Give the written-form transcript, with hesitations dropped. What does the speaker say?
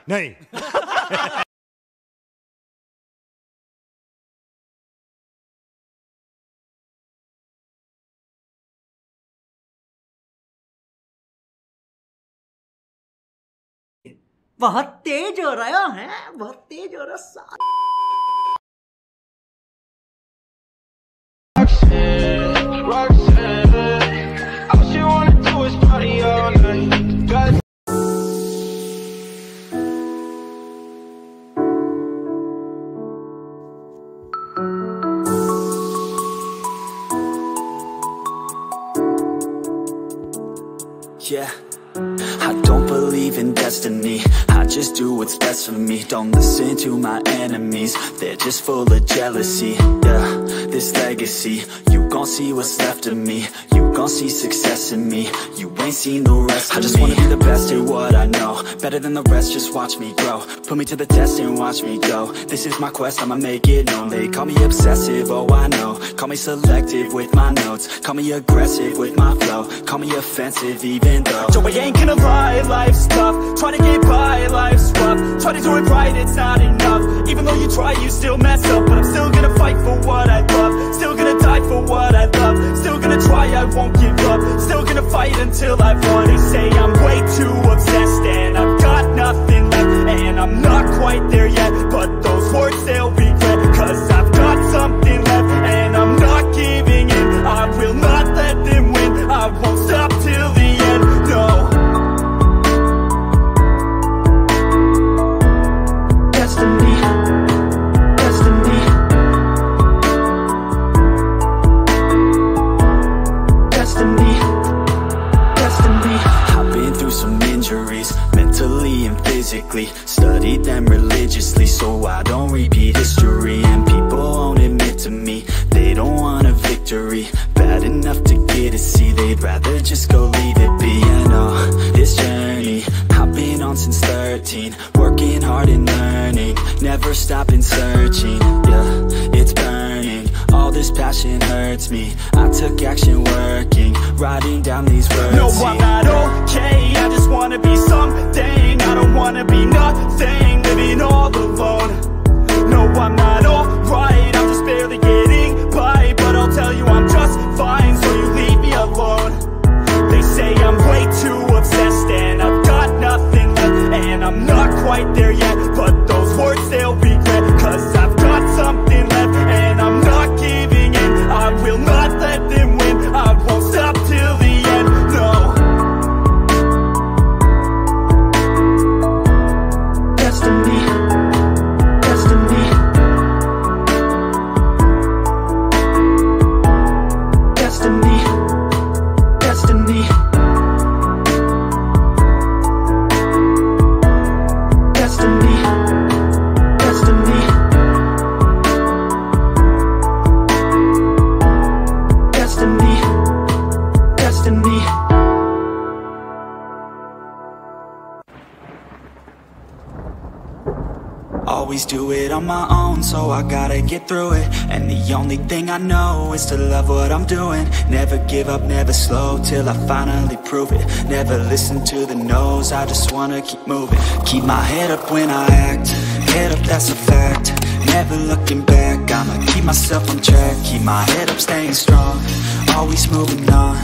नहीं। बहुत तेज हो रहा है, बहुत तेज हो रहा है। Yeah, I don't believe in destiny, I just do what's best for me. Don't listen to my enemies, they're just full of jealousy. Yeah, this legacy, you gon' see what's left of me. You gon' see success in me, you ain't seen the rest of me. I just wanna be the best at what I know, better than the rest, just watch me grow. Put me to the test and watch me go. This is my quest, I'ma make it known. They call me obsessive, oh I know. Call me selective with my notes, call me aggressive with my flow. Call me offensive even though Joe, I ain't gonna lie, life's tough. Try to get by, life's rough. Try to do it right, it's not enough. Even though you try, you still mess up. But I'm still gonna fight for what I love, still gonna die for what I love, still gonna try, I won't give up, still gonna fight until I've won. They say I'm way too obsessed and I've got nothing left, and I'm not quite there yet, but those words they'll regret, cause I've got something left and I'm not giving in. I will not let them win, I won't stop till the end, no. Destiny, destiny, destiny, destiny. I've been through some injuries, mentally and physically. Studied them religiously so I don't repeat history. And people won't admit to me they don't want a victory. Bad enough to get a C, they'd rather just go leave it be. I know this journey I've been on since 13, working hard and learning, never stopping searching. Yeah, it's burning, all this passion hurts me. I took action working, writing down these words. No, I'm not okay, I just wanna be something. I don't wanna be nothing, living all alone. No, I'm not alright, I'm just barely getting by, but I'll tell you I'm just fine, so you leave me alone. They say I'm way too obsessed and I've got nothing left, and I'm not quite there yet, but those words they'll regret, cause I've got something left and I'm not giving in. I will not let them win, I won't stop till the end, no. Destiny, destiny, destiny, destiny, destiny, destiny, destiny, destiny. Always do it on my own, so I gotta get through it. And the only thing I know is to love what I'm doing. Never give up, never slow, till I finally prove it. Never listen to the no's, I just wanna keep moving. Keep my head up when I act, head up, that's a fact. Never looking back, I'ma keep myself on track. Keep my head up, staying strong, always moving on.